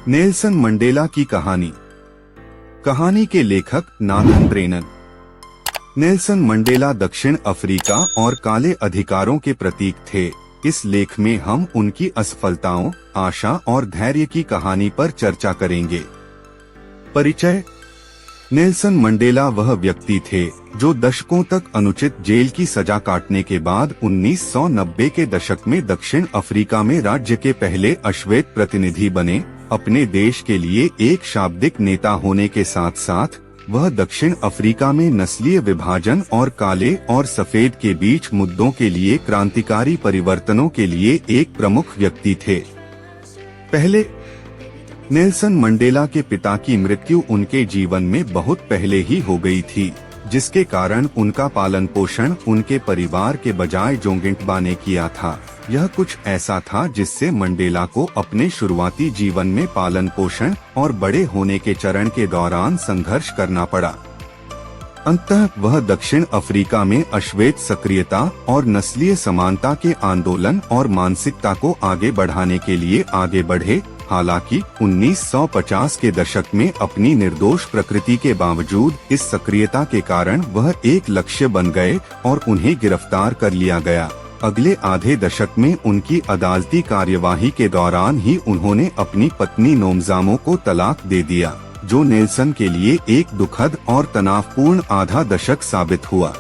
Nelson Mandela की कहानी। कहानी के लेखक नाथन ब्रेनन। नेल्सन मंडेला दक्षिण अफ्रीका और काले अधिकारों के प्रतीक थे। इस लेख में हम उनकी असफलताओं, आशा और धैर्य की कहानी पर चर्चा करेंगे। परिचय। नेल्सन मंडेला वह व्यक्ति थे जो दशकों तक अनुचित जेल की सजा काटने के बाद 1990 के दशक में दक्षिण अफ्रीका में राज्य के पहले अश्वेत प्रतिनिधि बने। अपने देश के लिए एक शाब्दिक नेता होने के साथ साथ वह दक्षिण अफ्रीका में नस्लीय विभाजन और काले और सफेद के बीच मुद्दों के लिए क्रांतिकारी परिवर्तनों के लिए एक प्रमुख व्यक्ति थे। पहले, नेल्सन मंडेला के पिता की मृत्यु उनके जीवन में बहुत पहले ही हो गई थी, जिसके कारण उनका पालन पोषण उनके परिवार के बजाय जोंगिंटबा ने किया था। यह कुछ ऐसा था जिससे मंडेला को अपने शुरुआती जीवन में पालन पोषण और बड़े होने के चरण के दौरान संघर्ष करना पड़ा। अंततः वह दक्षिण अफ्रीका में अश्वेत सक्रियता और नस्लीय समानता के आंदोलन और मानसिकता को आगे बढ़ाने के लिए आगे बढ़े। हालांकि 1950 के दशक में अपनी निर्दोष प्रकृति के बावजूद इस सक्रियता के कारण वह एक लक्ष्य बन गए और उन्हें गिरफ्तार कर लिया गया। अगले आधे दशक में उनकी अदालती कार्यवाही के दौरान ही उन्होंने अपनी पत्नी नोमजामो को तलाक दे दिया, जो नेल्सन के लिए एक दुखद और तनावपूर्ण आधा दशक साबित हुआ।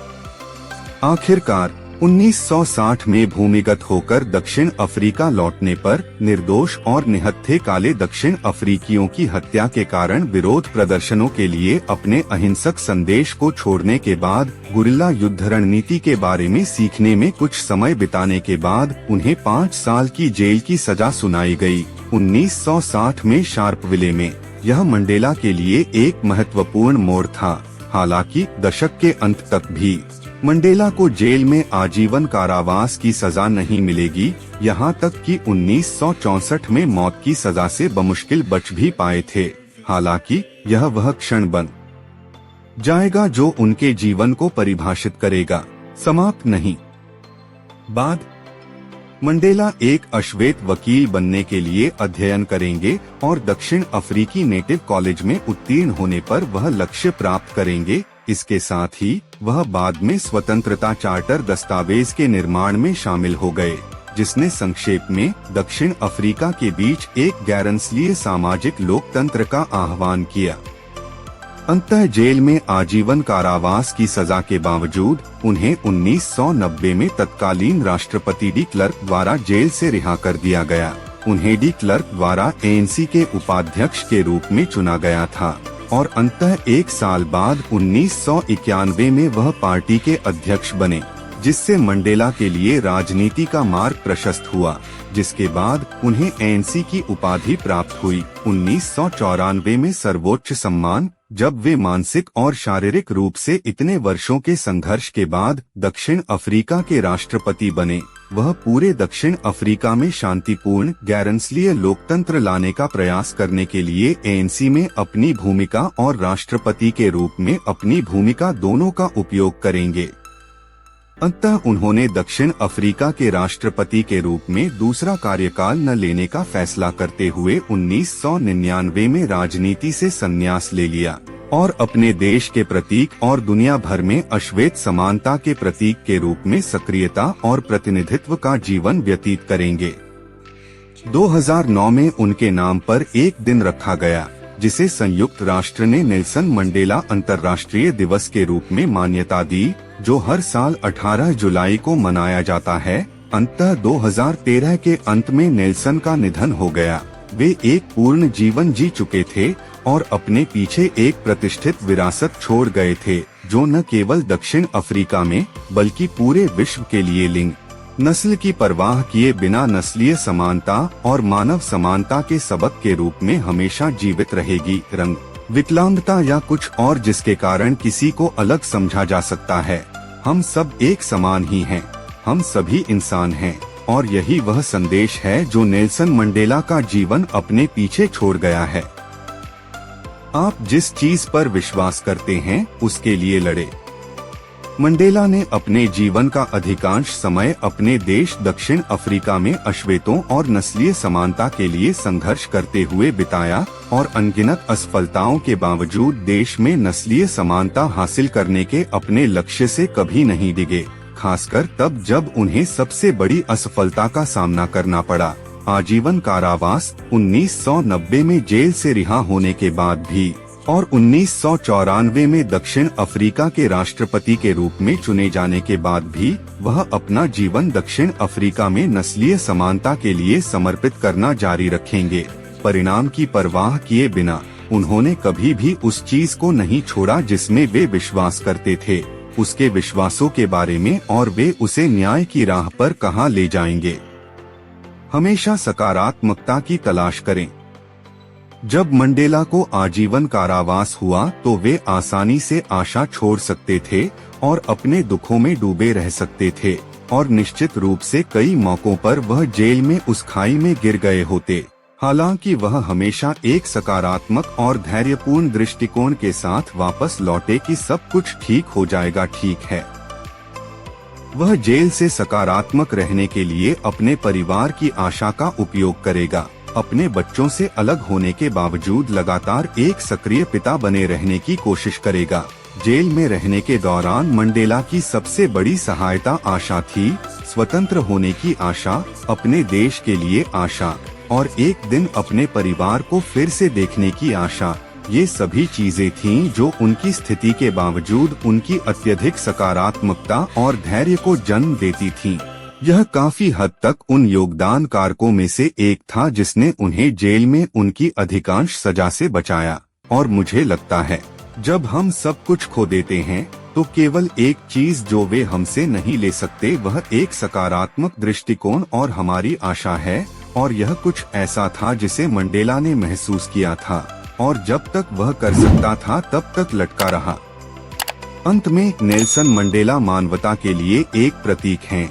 आखिरकार 1960 में भूमिगत होकर दक्षिण अफ्रीका लौटने पर निर्दोष और निहत्थे काले दक्षिण अफ्रीकियों की हत्या के कारण विरोध प्रदर्शनों के लिए अपने अहिंसक संदेश को छोड़ने के बाद गुरिल्ला युद्ध रणनीति के बारे में सीखने में कुछ समय बिताने के बाद उन्हें 5 साल की जेल की सजा सुनाई गई। 1960 में शार्पविले में यह मंडेला के लिए एक महत्वपूर्ण मोड़ था। हालांकि दशक के अंत तक भी मंडेला को जेल में आजीवन कारावास की सजा नहीं मिलेगी, यहाँ तक कि 1964 में मौत की सजा से बमुश्किल बच भी पाए थे। हालांकि यह वह क्षण बन जाएगा जो उनके जीवन को परिभाषित करेगा, समाप्त नहीं। बाद मंडेला एक अश्वेत वकील बनने के लिए अध्ययन करेंगे और दक्षिण अफ्रीकी नेटिव कॉलेज में उत्तीर्ण होने पर वह लक्ष्य प्राप्त करेंगे। इसके साथ ही वह बाद में स्वतंत्रता चार्टर दस्तावेज के निर्माण में शामिल हो गए, जिसने संक्षेप में दक्षिण अफ्रीका के बीच एक गैरनस्लीय सामाजिक लोकतंत्र का आह्वान किया। अंततः जेल में आजीवन कारावास की सजा के बावजूद उन्हें 1990 में तत्कालीन राष्ट्रपति डी क्लर्क द्वारा जेल से रिहा कर दिया गया। उन्हें डी क्लर्क द्वारा एएनसी के उपाध्यक्ष के रूप में चुना गया था और अंततः 1 साल बाद 1991 में वह पार्टी के अध्यक्ष बने, जिससे मंडेला के लिए राजनीति का मार्ग प्रशस्त हुआ, जिसके बाद उन्हें एएनसी की उपाधि प्राप्त हुई। 1994 में सर्वोच्च सम्मान, जब वे मानसिक और शारीरिक रूप से इतने वर्षों के संघर्ष के बाद दक्षिण अफ्रीका के राष्ट्रपति बने। वह पूरे दक्षिण अफ्रीका में शांतिपूर्ण गैरनस्लीय लोकतंत्र लाने का प्रयास करने के लिए एएनसी में अपनी भूमिका और राष्ट्रपति के रूप में अपनी भूमिका दोनों का उपयोग करेंगे। अंततः उन्होंने दक्षिण अफ्रीका के राष्ट्रपति के रूप में दूसरा कार्यकाल न लेने का फैसला करते हुए 1999 में राजनीति से संन्यास ले लिया और अपने देश के प्रतीक और दुनिया भर में अश्वेत समानता के प्रतीक के रूप में सक्रियता और प्रतिनिधित्व का जीवन व्यतीत करेंगे। 2009 में उनके नाम पर एक दिन रखा गया, जिसे संयुक्त राष्ट्र ने नेल्सन मंडेला अंतर्राष्ट्रीय दिवस के रूप में मान्यता दी, जो हर साल 18 जुलाई को मनाया जाता है। अंततः 2013 के अंत में नेल्सन का निधन हो गया। वे एक पूर्ण जीवन जी चुके थे और अपने पीछे एक प्रतिष्ठित विरासत छोड़ गए थे, जो न केवल दक्षिण अफ्रीका में बल्कि पूरे विश्व के लिए लिंग, नस्ल की परवाह किए बिना नस्लीय समानता और मानव समानता के सबक के रूप में हमेशा जीवित रहेगी। रंग, विकलांगता या कुछ और जिसके कारण किसी को अलग समझा जा सकता है, हम सब एक समान ही हैं। हम सभी इंसान हैं और यही वह संदेश है जो नेल्सन मंडेला का जीवन अपने पीछे छोड़ गया है। आप जिस चीज पर विश्वास करते हैं उसके लिए लड़े। मंडेला ने अपने जीवन का अधिकांश समय अपने देश दक्षिण अफ्रीका में अश्वेतों और नस्लीय समानता के लिए संघर्ष करते हुए बिताया और अनगिनत असफलताओं के बावजूद देश में नस्लीय समानता हासिल करने के अपने लक्ष्य से कभी नहीं डिगे, खासकर तब जब उन्हें सबसे बड़ी असफलता का सामना करना पड़ा, आजीवन कारावास। 1990 में जेल से रिहा होने के बाद भी और 1994 में दक्षिण अफ्रीका के राष्ट्रपति के रूप में चुने जाने के बाद भी वह अपना जीवन दक्षिण अफ्रीका में नस्लीय समानता के लिए समर्पित करना जारी रखेंगे। परिणाम की परवाह किए बिना उन्होंने कभी भी उस चीज को नहीं छोड़ा जिसमें वे विश्वास करते थे, उसके विश्वासों के बारे में, और वे उसे न्याय की राह पर कहां ले जाएंगे। हमेशा सकारात्मकता की तलाश करें। जब मंडेला को आजीवन कारावास हुआ तो वे आसानी से आशा छोड़ सकते थे और अपने दुखों में डूबे रह सकते थे, और निश्चित रूप से कई मौकों पर वह जेल में उस खाई में गिर गए होते। हालांकि वह हमेशा एक सकारात्मक और धैर्यपूर्ण दृष्टिकोण के साथ वापस लौटे कि सब कुछ ठीक हो जाएगा, ठीक है। वह जेल से सकारात्मक रहने के लिए अपने परिवार की आशा का उपयोग करेगा, अपने बच्चों से अलग होने के बावजूद लगातार एक सक्रिय पिता बने रहने की कोशिश करेगा। जेल में रहने के दौरान मंडेला की सबसे बड़ी सहायता आशा थी, स्वतंत्र होने की आशा, अपने देश के लिए आशा, और एक दिन अपने परिवार को फिर से देखने की आशा। ये सभी चीजें थीं जो उनकी स्थिति के बावजूद उनकी अत्यधिक सकारात्मकता और धैर्य को जन्म देती थीं। यह काफी हद तक उन योगदान कारकों में से एक था जिसने उन्हें जेल में उनकी अधिकांश सजा से बचाया। और मुझे लगता है जब हम सब कुछ खो देते हैं तो केवल एक चीज जो वे हमसे नहीं ले सकते वह एक सकारात्मक दृष्टिकोण और हमारी आशा है, और यह कुछ ऐसा था जिसे मंडेला ने महसूस किया था और जब तक वह कर सकता था तब तक लटका रहा। अंत में नेल्सन मंडेला मानवता के लिए एक प्रतीक हैं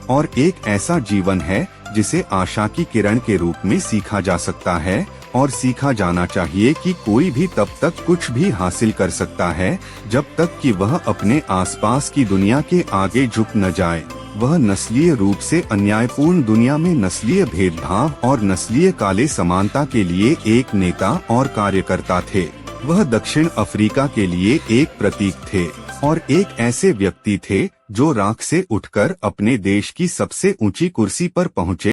और एक ऐसा जीवन है जिसे आशा की किरण के रूप में सीखा जा सकता है और सीखा जाना चाहिए कि कोई भी तब तक कुछ भी हासिल कर सकता है जब तक कि वह अपने आसपास की दुनिया के आगे झुक न जाए। वह नस्लीय रूप से अन्यायपूर्ण दुनिया में नस्लीय भेदभाव और नस्लीय काले समानता के लिए एक नेता और कार्यकर्ता थे। वह दक्षिण अफ्रीका के लिए एक प्रतीक थे और एक ऐसे व्यक्ति थे जो राख से उठकर अपने देश की सबसे ऊंची कुर्सी पर पहुंचे।